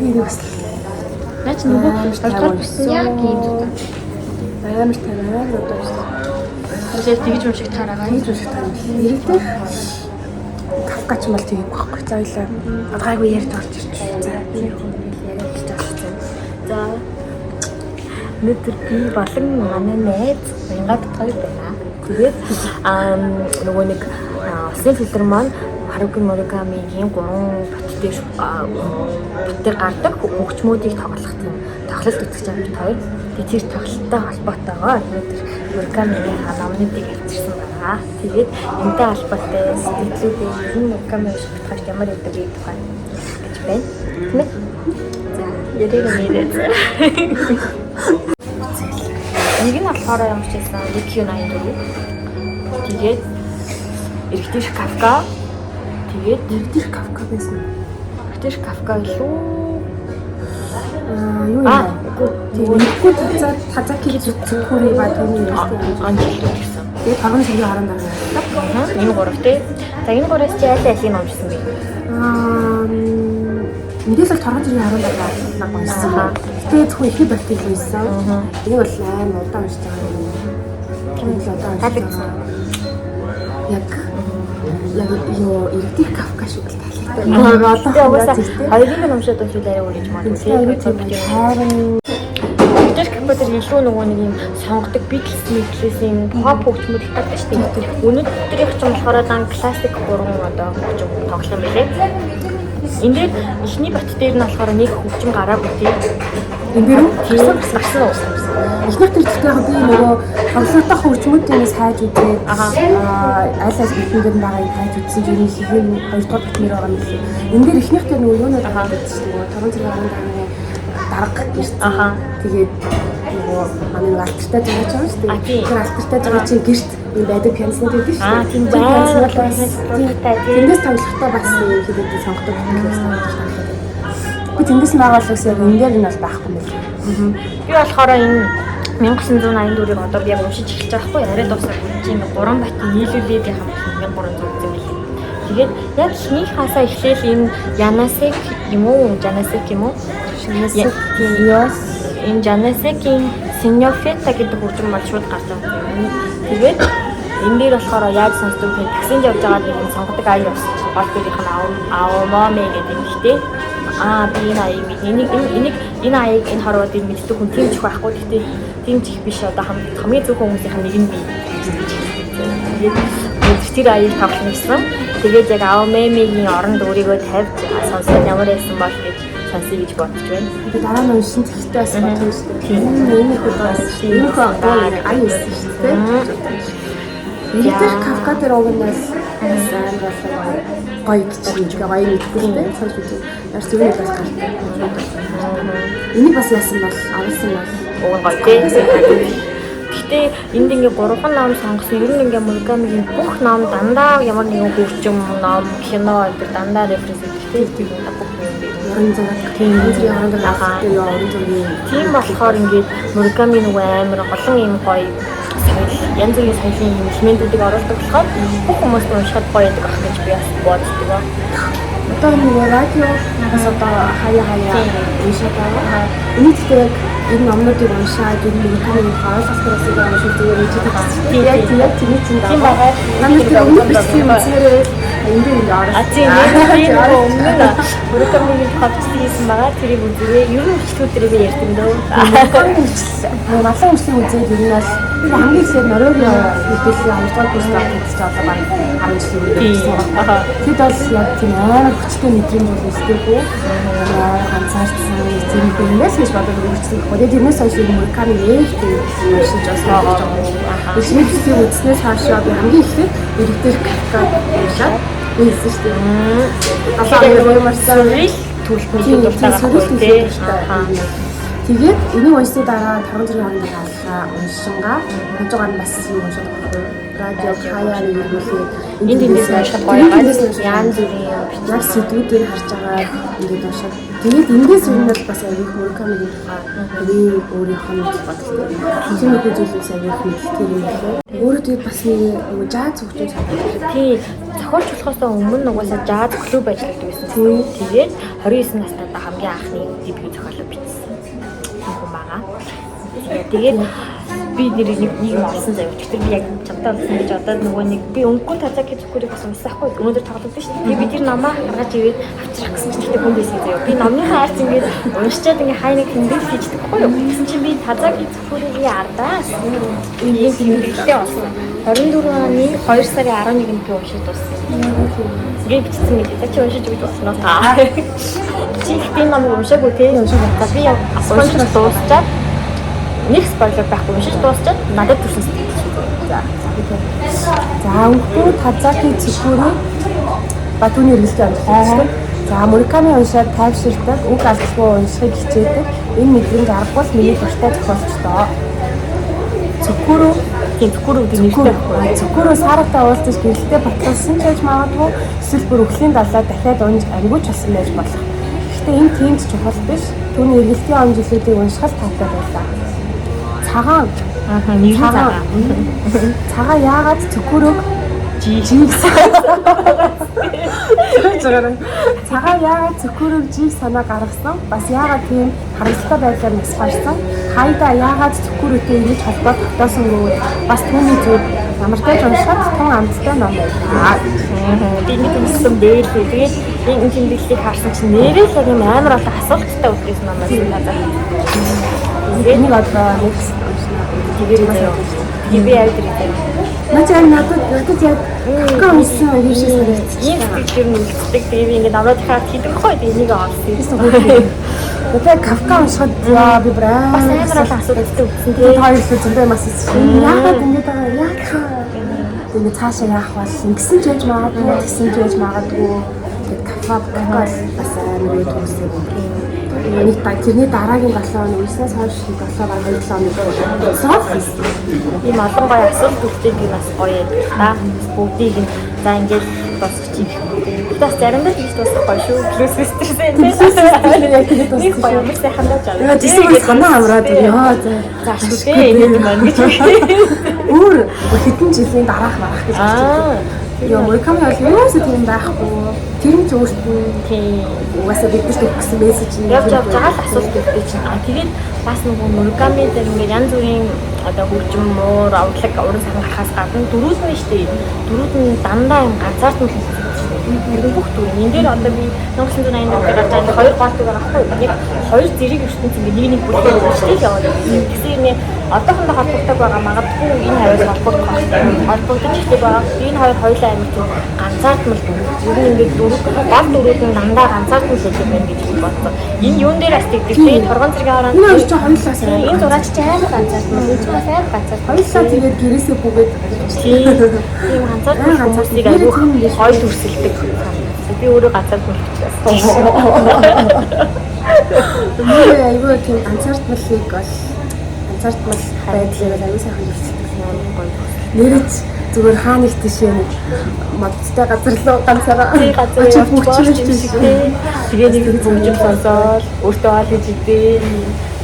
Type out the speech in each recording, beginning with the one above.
энэ бас наач нөгөө хоёрдугаар бүсэн яг ийм зүйл. амар тань удаа. Тэгээд тэгж уншиг таараа. Тэгж уншиг таараа. Ирээдүйн Кафка ч юм бол тийм байхгүй. За ойлаа. Гайгүй ярьж орж ирчих. За би яриад хэлж байгаа. За өнөөдөр би болон манай найз Янгаад хоёр байна. Тэгээд нөгөө нэг Сэн фильтр маань Харуки Муракамигийн 3 бүтээр гардаг хөгжмүүдийг тоглох тийм тоглолт үзэж байгаа хоёр. Тэгээд тэр тоглолттой холбоотойгоор өнөөдөр Муракамигийн номнуудыг авчирсан байна. Тэгээд энэтэй холбоотой сэтгэлүүдээ ер нь Мураками уншихад ямар байдгийг тухай гэж байна. Тэгмээ. За, яриг нэрээ. Нэг нь болохоор ямарчсан Q84. Тэгээд Эрэгтэй Кафка. Тэгээд Эрэгтэй Кафка байсан. Эрэгтэй Кафка илүү юу юм бэ? Тэгээд Тазаки Цукури ба түүний анжилт гэсэн. Тэгээд 5 сарын 14-нд энэ гурав тий. За энэ гураас чи алийг номжсон бэ? Мэдээлэл 5 сарын 14-нд баг уншсан. Тэгээд зөвхөн ихний болтыг уншсан. Энэ бол амар удаан уншиж байгаа юм. Тэгвэл удаан уншсан. Яг юу Эрэгтэй Кафка шиг л талтай. Одоо угаасаа хоёрын номшоод уншиж арай үрэж магадгүй. Харин Эрэгтэй Кафка дээр илүү нөгөө нэг юм сонгодог Beatles-ийн pop хөгжмүүд их байдаг шүү дээ. Өнөөдрийнх ч юм болохоор дан классик 3 одоо хөгжим тоглох юм билээ. Энд дээр эхний бат дээр нь болохоор нэг хөгжим гараагүй тийм. Энд дээр гарсан. Эхнийх тэр гэхдээ яг би нөгөө тоглолттой хөгжмүүдээс хайж үзээд аль битэнд байгааг хайж үзсэн чинь хийхин 2 дахь битмэр байгаа юм лээ. Энд дээр эхнийх дээр нөгөө юунууд байгаа гэсэн чинь нөгөө 5 цагийн дарга гэрт. Тэгээд нөгөө манай алтартай зурж байгаа шүү дээ. Тэр алтартай зурж чинь гэрт энэ байдаг пианист гэдэг шүү дээ. Тийм байна. Тэндээс тоглохдоо бас хийдэг сонгодог хүмүүс. Би тэндээс наагаалгаас яг энэ дээр нь бол байхгүй юм байна. Би болохоор энэ 1984-ийг одоо би яг уншиж эхэлж байгаа хгүй арай дуусаад чи ингээ 3 бат нийлүүлээд яхам 1300 үзсэн байл. Тэгээд яг ихнийх хасаа эхлээл энэ Янасек юм уу? Энэ Янасекийн Синьофета гэдэг хөгжим бол шууд гарч байгаа юм. Тэгээд энэ дээр болохоор яаж сонсдог вэ? Таксинд явж байгаа нэг сонгодог аяа ус гол бүрийнх нь аавмаме гэдэг юм ихтэй. Би энэ аяыг энэ аяыг энэ харуудыг мэддэг хүн тийм ч байхгүй. Гэхдээ тийм ч их биш одоо хамгийн зөвхөн хүмүүсийн нэг нь би. Тэгээд тэр аяыг тоглох гэсэн. Тэгээд яг аавмамегийн оронд өөрийгөө тавьж сонсоод ямар байсан бол гэж сонсъё гэж бодож байна. Тэгээд дараа нь уншин зэгтээ бас бодсон шүү дээ. Тийм энэ их удаа энэ их одоо аяа байсан шүү дээ. Эрэгтэй Кафка дээр угнаас сайн болоо гоё гэж гоё мэдээлэлтэй сонсож үзье. Ярс юу бас гартай. Энийг бас яасан бол авсан бол уг гоё тийм. Гэхдээ энд ингээ 3 ном сонгосон. Ер нь ингээ Муракамигийн бүх ном дандаа ямар нэгэн хөгжим, ном, кино гэдэг дандаа референс хийдэг тийм бүх юм дээр. Орон зайг тийм орон зайг тийм болохоор ингээд Мураками нөгөө амар голон юм гоё янз бүрийн соёлын элементүүдийг оруулдаг болохоор бүх хүмүүст уншихад гоё байдаг ах гэж би бас боддог. Одоо нөгөө радио нагас одоо хаяа уншиж байгаа. Энийгтэй яг энэ номнуудыг уншаад энэ Муракамигийн хаалгастай уншиж зүгээр үжиж яг тийм чинь байгаа. Намайг тэр өмнө бичсэн юм зэрэг энд ингэ орсон. Тийм өмнө Муракамигийн хавцсан хийсэн байгаа. Тэрийг үзээ. Ер нь бичлүүдээр би ярьдаг дөө. Малын үсгийн үзээд ер нь бол хамгийн ихсээр Норвегийн мэдээллийн 2 дугаар курс авчихж одоо баг 10 жилийн үлдээсэн байна. Тэд бол яг тийм амар хүчтэй мэдрэмж бол өсдөггүй. Ганцаардсан тийм юмээс гэж бодож өгсөн. Тэгээд тэрнээс хойш Мураками ээлтэй уншиж бас байгаа юм. Бичмэдийг үзснээс хойшоо би хамгийн ихдээ Эрэгтэй Кафка уншаад ийсэн шүү дээ. Одоо ямарсан төлөвлөлт дуртайгаа тийм. Тэгээд энийг уншсны дараа 5 зэргийн хооронд алхаа уншингаа хажуугаар нь бас юм уншаад байгаа. Радио хаяа нэгүүлээд эндээс уншаад гоё янз бүрийн яг сэдвүүдийг харж байгаа ингээд уншаад тэгээд эндээс ер нь бас аяг Муракамигийн тухай өөрийнх нь бодлоо. Тийм их зүйлээс аяг мэддэг юм байна. Өөрөө тэгээд бас нэг жаз хөгжим санагдав. Тийм зохиолч болохоос өмнө угаасаа жаз клуб ажилладаг байсан. Тэгээд 29 настай хамгийн хамгийн анхны дебют зохиолоо бичсэн. Хүн байгаа. Тэгээд би нэр нэг юм олсон заяа. Тэгэхээр би яг чамтай олсон гэж одоо нөгөө нэг би өнгөө Тазаки Цукурыг бас унсахгүй өнөөдөр тоглосон шүү дээ. Би тэр намаа гаргаж ирээд авчрах гэсэн чинь тэгтээ хүн байсан заяа. Би номныхаа хайрц ингээд уншчаад ингээд хай нэг тэмдэглэл хийчихдэггүй юу. Гэсэн чинь би Тазаки Цукурийн ардаас ийм тэмдэглэлээ олсон. 24 оны 2 сарын 11-нд би уншиж дууссан. Ингээд бичсэн гэдэг. Чи уншиж өгч болсноо та. Чи би номыг уншаагүй те. Уншиж байгаа. Би яг уншиж дуусчаад нэг спойлер байхгүй уншиж дуусчаад надад төрсөн сэтгэл шүү. За өнгөө Тазаки Цукури Батүний өргөлтөнд амжилттай. За Мураками уншаад тайвширдаг, үг алдалгүй уншихыг хичээдэг. Энэ мэдрэмж аргагүй миний дуртай зохиолчдоо. Цукуру гэдэг нэртэй байхгүй. Цукуру саратай уулзаж гэрэлтэй батлуулсан ч байж магадгүй, эсвэл бүр өхлийн далаа дахиад унж ангууч болсон байж болох. Гэхдээ энэ тийм ч чухал биш. Түүний эргэлтийн он жилүүдийг уншихад таатай байлаа. Цагаан нэг цагаан. Цагаан яагаад Цукуруг Цагаан яагаад Цукуруг жиг санаа гаргасан? Бас яагаад тийм харамсалтай байдлаар нас гарсан? Хайда яагаад Цукуруутэй ингэж холбоо тогтоосонгүй? Бас түүний зүг ямартай ч уншихад тун амттай ном байлаа. Би нэг юмсан бэлээ. Тэгээд энэ тэмдэглэлийг харсан чинь нэрээ л юм амар олон асуулттай үлдээс ном байсан надад. Энийг одоо нэг тэгээд би авдраа. Начаа надад яг кака унсан юм шиг санагдчих. Ийм сэтгэл нь үлддэг. Тэгээд би ингээд аваад хаад хийдэг хой энийг олсон. Тэгээд кака уншихад яа би браа. Бас амар олон асуулттай үлдсэн. Тэгээд хоёр их зөндөө мас ирсэн. Яагаад ингэж байгаа яг тэгээд цаашаа яах вэ гэсэн ч яж магадгүй гэсэн ч яж магадгүй. Тэгээд кака бас амар их төгсөв. Нэг та тэрний дараагийн 7 хоног үеснээс хойш 7 баг 2 хоног болсон. Ийм олон гоё асуулт үлдээд би бас гоё та бүгдийг нь за ингээд босчих юм. Бас заримдаа тийч дуусахгүй шүү. Плюс стрессэн тийм. Яг тэгээд нэг гоё юм сайхан даа жаа. Тэгээд тийм санаа амраад яа за шүтээ энэ маань гэж. Өөр хэдэн жилийн дараах байх гэж байна. Яа Мураками бол юусаа тийм байхгүй. Тэр нь ч өөртөө тийм угаасаа биднэрт өгсөн мессеж нь явж байгаа л асуулт өгдөг чинь. Тэгээд бас нөгөө Мураками дээр ингээд янз бүрийн одоо хөгжим муур авлаг уран сайхан гарахаас гадна дөрүүд нь шүү дээ. Дөрүүд нь дандаа юм ганцаардсан хэлсэн. Энэ бүх төр энэ дээр одоо би 1980-д гарч байгаа хоёр гол төр байхгүй. Яг хоёр зэрэг ертөнц ингээд нэг бүлгээр өөрчлөлт яваад байна. Тэгсэн юм одоохондоо холбогддог байгаа магадгүй энэ хоёроо холбогдож ихтэй байгаа. Энэ хоёр хоёулаа амар тийм ганцаардмал ер нь ингээд гол дөрүүд нь дандаа ганцаардмал хэлдэг байна гэж бодсон. Энэ юун дээр бас тэгдэгтэй торгон зэргийн хараа. Энэ хоёр ч хоёулаа сайн. Энэ зураач чи амар ганцаардмал. Энэ ч бас амар ганцаардмал. Хоёулаа тэгээд гэрээсээ бүгээд тийм ганцаардмал хүмүүсийг аягүй гоё төрсөлдөг. Би өөрөө ганцаардмал болчихсон. Айгүй тийм ганцаардмалыг бол ганцаардмал байдлаар аягүй сайхан төрсөлдөг. Нэрэж зүгээр хаа нэг тийшээ нэг модтой газар руу ганцаараа очиж бүгчилж шиг тэгээ нэг бүгжил сонсоод өөртөө ол хийж идээ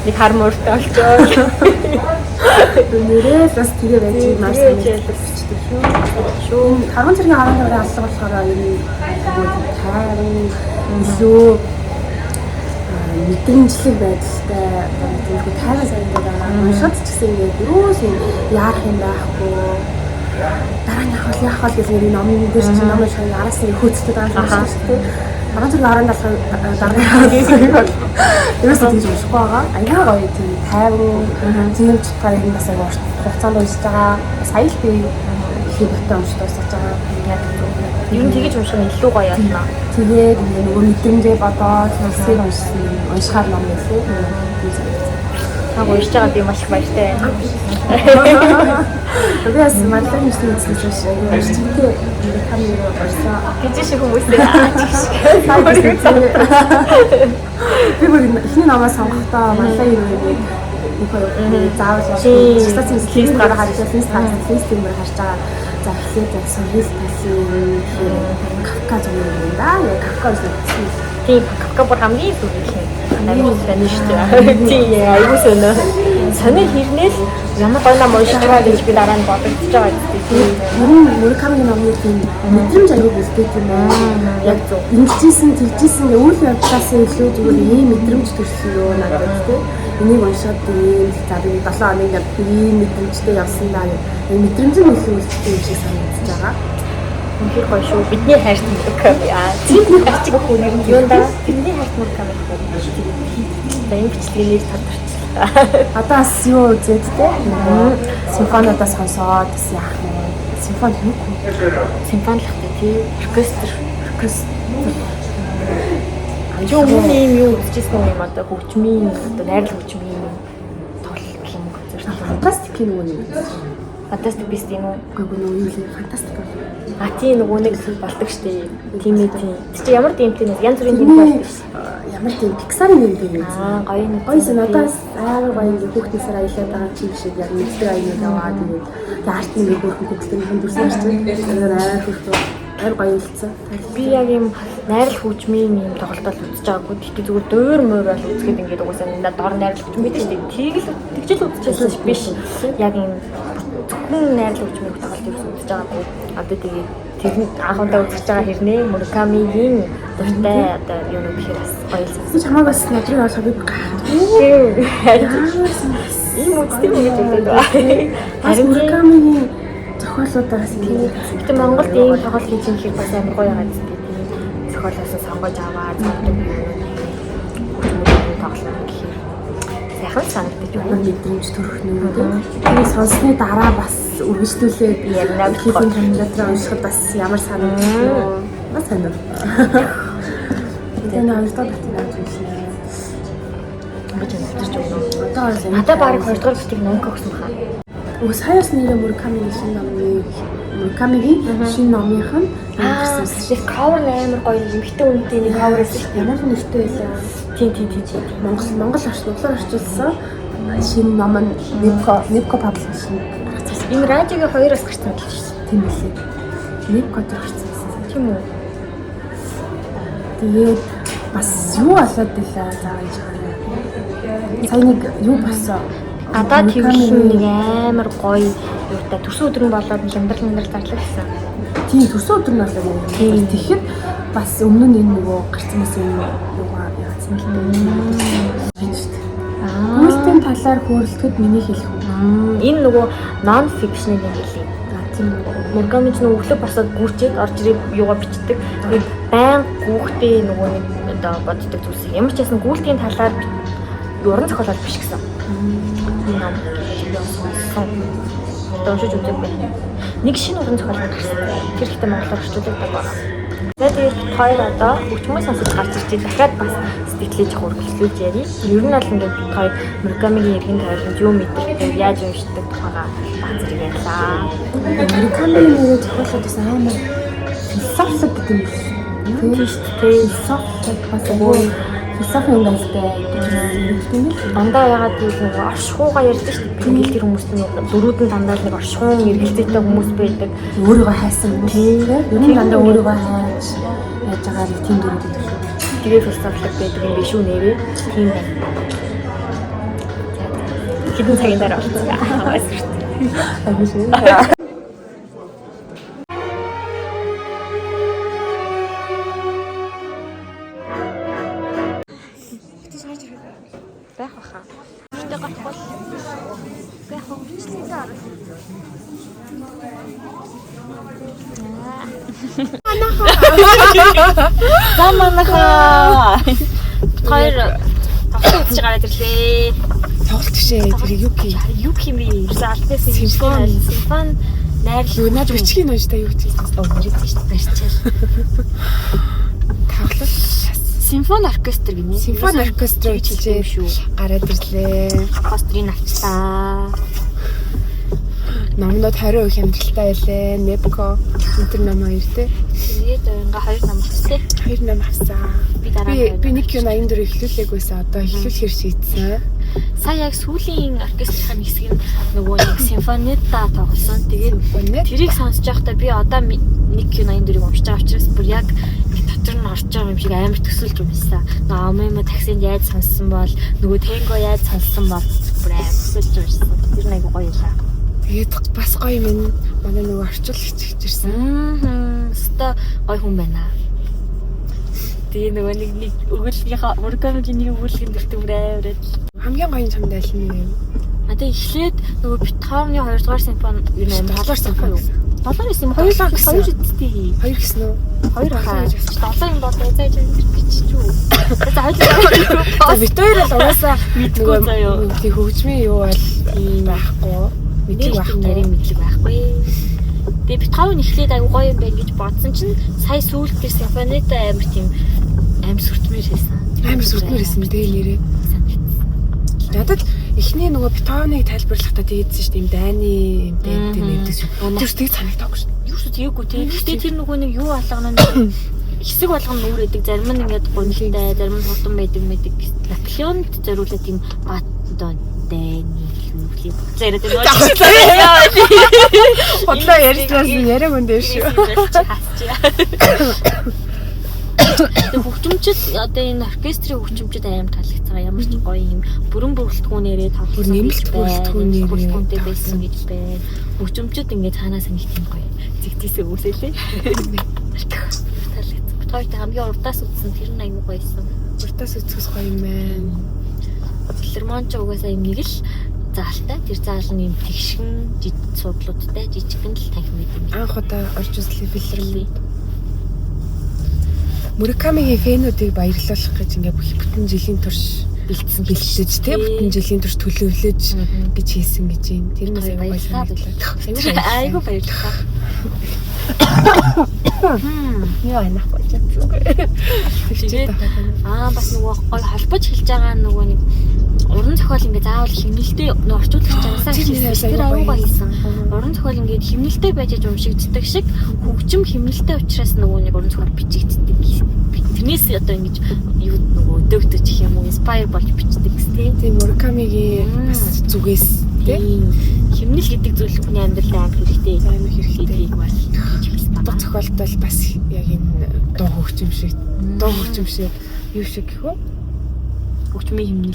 нэг хар мууртай олчоо нэрээ бас тэгээ байж маш санагддаг шүү. Тарган зэргийн харан дээрээ алга болохоор энэ тайран илүү мэдрэмжлэг байдалтай тиймэрхүү тайван санагдаад байгаа. Уншаад ч гэсэн ингээд юус юм яарах юм байхгүй. Дараа нь яах вэ гэж нэг номын дээр чинь номын шоу араас нь хөөцдөг байгаа юм шиг тийм. Тарган зэргийн харан дараа ерөөсөө тийж уншихгүй байгаа. Аяга гоё тийм тайван тийм чухал юм бас аяга хугацаанд уншиж байгаа. Сая л би их баттай уншиж дуусгаж байгаа. Ер нь тэгэж унших нь илүү гоё байна. Тэгээд нөгөө мэдрэмжээ бодоод хэсэг уншихаар ном байсан. Та уншиж байгаа би маш их баяртай байна. Тэгээс манлын хэсэг үзэж байна. Үнэхээр камераа барьсан. Гэж шиг хүмүүстэй. Би бүр ихний намаа сонгохдоо манлын юм нэг заавал статистик лист гаргаж листээр харж байгаа. За эхлээд яг сорил талын кавка зүйл юм да. Яг кавка зүйл. Тийм кавка бүр хамгийн сүүл юм. Аюул сайн шүү дээ. Тийм аюул сайн. Сони хэрнээл ямар гоё ном уншиж байгаа гэж би дараа нь бодогдож байгаа гэдэг. Ер нь Мураками номны тийм мэдрэмж аягүй бэлдээд юм аа. Яг зөв. Ингэжсэн, тэгжсэн гэх үйл явдлаас илүү зүгээр ийм мэдрэмж төрсөн юу надад тийм. Энийг уншаад ийм за би 7 хоног яг ийм мэдрэмжтэй явсан даа. Энэ мэдрэмж нь илүү үлдсэн юм шиг санагдаж байгаа. Үнэхээр гоё шүү. Бидний хайрт Мураками. Бидний хайрт хүн нэр нь юу даа? Бидний хайрт Мураками. Энэ бичлэгийн нэр тодорчлаа. Одоо бас юу үзээд те? Симфониудаа сонсоод бас яах вэ? Симфони юу вэ? Симфонилахтай тий. Оркестр. Юу юм юу үзчихсэн юм одоо хөгжмийн одоо найрал хөгжмийн тол гэх юм концерт. Фантастик нөгөө юм. Фантастик бист юм уу? Үгүй нөгөө юу л фантастик. Тий нөгөө нэг болдог штеп. Тийм. Чи ямар дэмтэй нэг янз бүрийн дэм болдог ш. Ямар тийм Pixar-ын юм бэ? Гоё нэг. Гоё санагдаас амар гоё нэг хүүхдээсээ аялаад байгаа чинь шиг яг нэгтэй аяг яваа тэгээд арт нэг хүүхэн хүүхдийн хөндөрсөн шүү дээ. Амар хүүхдөө амар гоё үлдсэн. Би яг юм найрал хөгжмийн юм тоглолтол үзэж байгаагүй. Тэгтээ зүгээр дөөр мөр бол үзгээд ингээд угаасаа надад дор найрал хөгжим байдаг шүү дээ. Тэгжэл үзчихсэн биш. Яг юм зөвхөн найрал хөгжмийн тоглолтыг үзэж байгаагүй. Одоо тэгээд тэр анхудаа үзэж байгаа хэрнээ Муракамигийн дуртай одоо юу нэг хэрэг гоё санагдаж чамаа бас надрыг олох би гах. Ийм үстэй юм гэж хэлдэг байна. Харин Муракамигийн зохиолуудаас тийм. Гэтэ Монголд ийм тоглолт хийж юм хэрэг бас амар гоё байгаа гэдэг тийм. Зохиолоос сонгож аваад зөвхөн тоглолт гэхээр сайхан санагдаж байна. Мэдрэмж төрөх нь тийм. Тэгээ сонссны дараа бас үргэлжлүүлээд яг хийх хамгаалалтаа уншихад бас ямар санагдав. Бас санав. Тэгээ нэг хоёрдоо батнаа зүйлсэн. Гэж мэдэрч өгнө. Одоо надад баг 2 дугаар битгийг нөнгө өгсөн хаа. Саяас нэрээ Муракамигийн шинэ номыг Муракамигийн шинэ номынх нь гэсэн. Cover амар гоё эмхтэй үнэтэй нэг cover байсан шүү дээ. Ямар нэртэй байлаа. Тийм. Монгол орчуулсан шинэ ном нь Nipco publishing гаргасан. Энэ радиогийн 2-оос гарсан гэж шүү дээ. Тийм билээ. Nipco дээр гарсан байсан. Тийм үү? Тэгээд бас юу болоод байлаа зааж байгаа. Сайн нэг юу болсон. Адаа твэрхэн нэг амар гоё юутай төрсөн өдрөн болоод амьдрал зарлаа гэсэн. Тийм төрсөн өдөр нь болоо. Тийм. Тэгэхэд бас өмнө нь энэ нөгөө гарсан мэс юм юугаа яатсан л дээ. Үйлдэл талаар хөөрөлтөд миний хэлэх үү. Энэ нөгөө non fiction юм хэлээ. Тийм. Мураками ч нөгөө өглөө босоод гүрчээд орж ирээд юугаа бичдэг. Тэгээд байн гүөхтэй нөгөө нэг одоо боддог зүйлс. Ямар ч байсан гүйлтийн талаар уран зохиолол биш гэсэн. Ном доншиж үзэх байна. Нэг шинэ уран зохиол гарсан. Тэр ихтэй монголоор орчуулдаг байна. Тэгээд хоёр одоо хөгжмөө сонсож гарч ирчээ. Дахиад бас сэтгэлээ жоо хөргөлүүлж ярив. Ер нь бол ингээд бид хоёр Муракамигийн эргэн тойронд юу мэдэрдэг, яаж уншдаг тухайга базар ярьлаа. Муракамигийн нэг зохиолууд бас амар философик гэдэг юм байна. Тийм шүү дээ. Философик бас философи юм байна. Дандаа ягаад гэвэл оршихуугаа ярьдаг шүү дээ. Ингээл тэр хүмүүс нь дөрүүд нь дандаа нэг оршихуун эргэлзээтэй хүмүүс байдаг. Өөрийгөө хайсан юм тийм. Ер нь дандаа өөрийгөө хайж яаж байгаа нэг тийм дөрүүд байдаг шүү. Тэгээ философик байдаг юм биш үү нэрээ? Тийм байна. Хэдэн цагийн дараа болчихсон. Хаваас шүү дээ. Амин шүү. Байх баха. Тэ гатбол. Гэх хөвчлээ заа. Заманаха. Хоёр тоглолт хийж гараад ирлээ. Тоглолт шээ. Тэр юу хэмээ? Ерөөсөө альтээс симфон найрлал. Наад бичгийн унш та юу гэж хэлсэн. Мэрэгч шүү дээ. Барьчаал. Тоглолт Симфони оркестр гинэ. Симфони оркестр хэлжээ шүү. Гараад ирлээ. Пострийг авчлаа. Номнод 20 их амжилттай байлээ. Nipco энэ ном хоёр те. Тэгээд ингээ 2 ном авсан. 2 ном авсан. Би нэг юм 84 эхлүүлээгүйсэн. Одоо эхлүүлэхэр шийдсэн. Сая яг сүүлийн оркестрийн хэсэг нь нөгөө нэг симфонита тоглосон. Тэгээд тэрийг сонсож байхдаа би одоо нэг Q84-ийг уншиж байгаа учраас бүр яг дотор нь орж байгаа юм шиг амар төсөөлж юмсан. Нөгөө амима таксинд яаж сонссон бол нөгөө тэнго яаж сонссон бол брэм сэлж ирсэн. Тэр нэг гоё ялаа. Тэгээд бас гоё минь манай нөгөө орчуулагч гэж ирсэн. Өстө гоё хүн байна. Тэгээ нөгөө нэг өгүүлгийнхаа Муракамигийн нэг өгүүлгийн дээр төмрээ. Хамгийн гоё чамд аль нь вэ? Одоо эхлээд нөгөө Бетховны 2 дугаар симфони юу нэ 7 дугаар симфони юу? 7 гэсэн юм. 2 эцтэй. 2 гэсэн үү? 2 хаа. 7 юм бол зааж энэ бичиж үү. За хоёул. За бит хоёр л угаасаа мэдгүй заяа. Тэг хөгжмийн юу бол байхгүй. Мэдлэг байхгүй. Нарийн мэдлэг байхгүй. Тэгээ Бетховн эхлээд аягүй гоё юм байна гэж бодсон чинь сая сүүлд тэр симфонитой амар тийм амар сүртмээр хийсэн. Амар сүртмээр хийсэн дээ нэрээ. Надад эхний нөгөө Бетховныг тайлбарлахдаа тэгээдсэн шүү дээ. Им дайны юм дайнтэй нэрдэг шүү. Тэр тийг санагдаагүй шүү. Юу ч тийггүй тий. Гэхдээ тэр нөгөө нэг юу алгана хэсэг болгоно нүрээдэг, зарим нь ингээд гонлтай, зарим нь хурдан байдаг мэдэг. Наполеонд зориулаад тийм бат одоо дайны юм зэрэг нөгөө хотлоо ярьсан яриаг өндөө шүү. Хөгжимчд одоо энэ оркестрийн хөгжимчд аим таалагдсан ямар ч гоё юм бүрэн бүрэлдэхүүнээрээ бүрэлдэхүүнтэй байсан гэж байна. Хөгжимчд ингээд цаанаас нэг тийм гоё зэгтээсээ үсэлээ. Таалагдсан. Тойртой хамгийн урдаас үзсэн тэр нь аюу гоёсэн. Урдаас үзэхс гоё юм байна. Филармонч угаасаа юм нэг л заалтай. Тэр заал нь юм тэгшин суудлуудтай жижигэн л танхим байт юм. Анх удаа орж үзлээ филармон. Муракамигийн фэнүүдийг баярлуулах гэж ингээ бүтэн жилийн турш бэлтэж тий бүтэн жилийн турш төлөвлөж гэж хийсэн гэж юм. Тэрнээс аягүй баярлалаа. Аягүй баярлалаа. Яа нах байж байгаа. Бас нөгөө гой холбож хэлж байгаа нөгөө нэг уран зохиол ингээ заавал химнэлтэй нөгөө орчуулагч чанасаа хийсэн. Тэр аюугаа хийсэн. Уран зохиол ингээ химнэлтэй байж уншигддаг шиг хөгжим химнэлтэй учраас нөгөө нэг уран зохиол бичигддэг. Тэрнээс одоо ингэж юу нөгөө өдөөгдөж их юм уу инспайр болж бичдэг гэсэн тийм. Муракамигийн бас зүгээс тийм химнэл гэдэг зүйл хүний амьдралд амар хэрэгтэй. Амар хэрэгтэй бол дуу зохиолтой бас яг энэ дуу хөгжим шиг юу шиг гэхүү хөгжмийн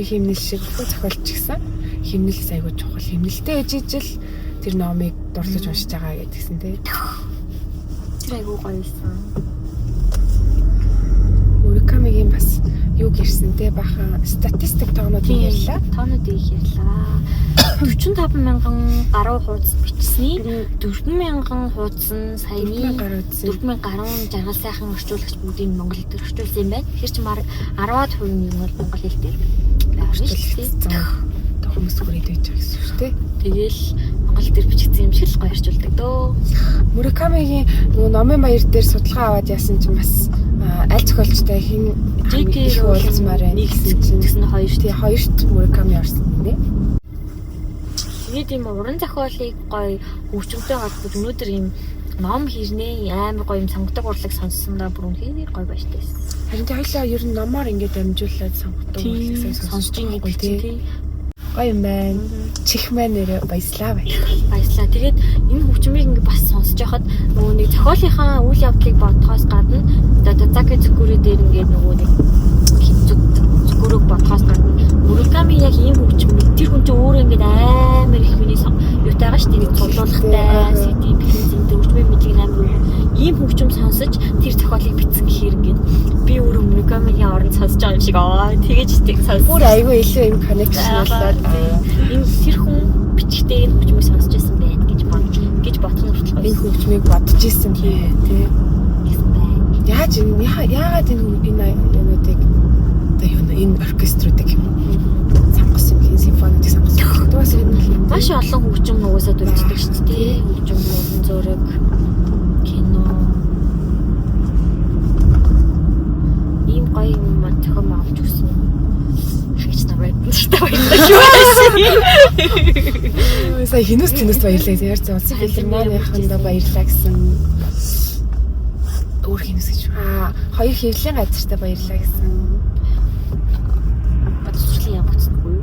химнэл шиг дуу зохиолч гэсэн химнэл айгуу чухал химнэлтэй ээжижл тэр номыг дурлаж уншиж байгаа гэдгсэн тийм. Тэр айгуу гоёсэн. Муракамигийн бас юу гэрсэн те бахан статистик тоонуудыг ярьлаа. Тоонуудыг ярьлаа. 45,000 гаруй хуудас бичсэний 4,000 хуудас нь саяны 4,000 жаргал сайхан орчуулагч бүгдийг монгол дээр орчуулсан юм байна. Тэр чинь бараг 10% нь бол монгол хэл дээр орчуулсан. Хүмүүс хүрээд байж байгаа гэсэн шүү дээ. Тэгэл монгол дээр бичигдсэн юм шиг л гоё орчуулдаг дөө. Муракамигийн нөгөө номын баяр дээр судалгаа аваад яасан чинь бас аль зохиолчтой хин их уулзмаар байна гэсэн чинь хоёрт Мураками орсон нэ. Тэгээд юм уран зохиолыг гоё хөгжимтэй холбож өнөөдөр юм ном хэрнээ амар гоё юм сонгодог урлаг сонссондоо бүр үнхээр гоё байж тайсан. Харин хоёлаа ер нь номоор ингээд амжуулаад сонгодог урлагсаа сонсож байгаа тийм. Гоё юм байна. Чих маань нэрээ баяслаа. Баяслаа. Тэгээд энэ хөгжмийг ингээд бас сонсож байхад нөгөө нэг зохиолынхаа үйл явдлыг бодохоос гадна одоо Заки Цукури дээр ингээд нөгөө нэг Цукурыг бодохоос гадна Мураками яг ийм хөгжим тэр хүн чинь өөрөө ингээд амар их хүний юутай байгаа шүү дээ. Нэг цуглуулгатай, CD бэлэн хөгжмийн мэдлэг амар ийм хөгжим сонсож тэр зохиолыг бичсэн гэхээр ингээд би өөрөө Муракамигийн оронд сонсож байгаа юм шиг тэгэж тийг сонс. Бүр айгүй илүү юм connection болоод энэ тэр хүн бичгтээ энэ хөгжмийг сонсож байсан байх гэж бодох нь хүртэл энэ хөгжмийг бодож исэн тий. Яагаад энэ юмнуудыг одоо юу энэ оркеструудыг сонгосон юм симфонид сонгосон. Дуус юм маш олон хөгжим нугасаад үлддэг шүү дээ. Хөгжим болон зураг, кино. Ийм гоё юм зохион авч өгсөн. Хич намайг сая хинүүс баярлаа. Ярьж улсын филармонихондоо баярлаа гэсэн. Өөр хинүүс гэж. Хоёр хэвлэлийн газартаа баярлаа гэсэн. Батцлын яам буцахгүй юу?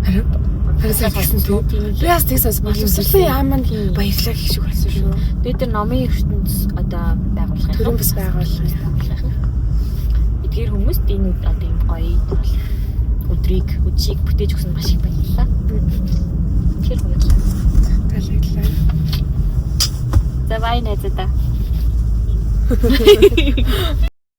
Харин гэсэн тийм. Би бас тэгсээс боловсролын яамд баярлаа гэх шиг болсон шүү. Бид нар номын ертөнц одоо байгуулах төрөн бас байгуулах. Эдгээр хүмүүст энэ одоо юм гоё өдрийг бүтээж өгсөн маш их баярлалаа. Тэр баярлалаа. Таалагдлаа. За бай найзаа.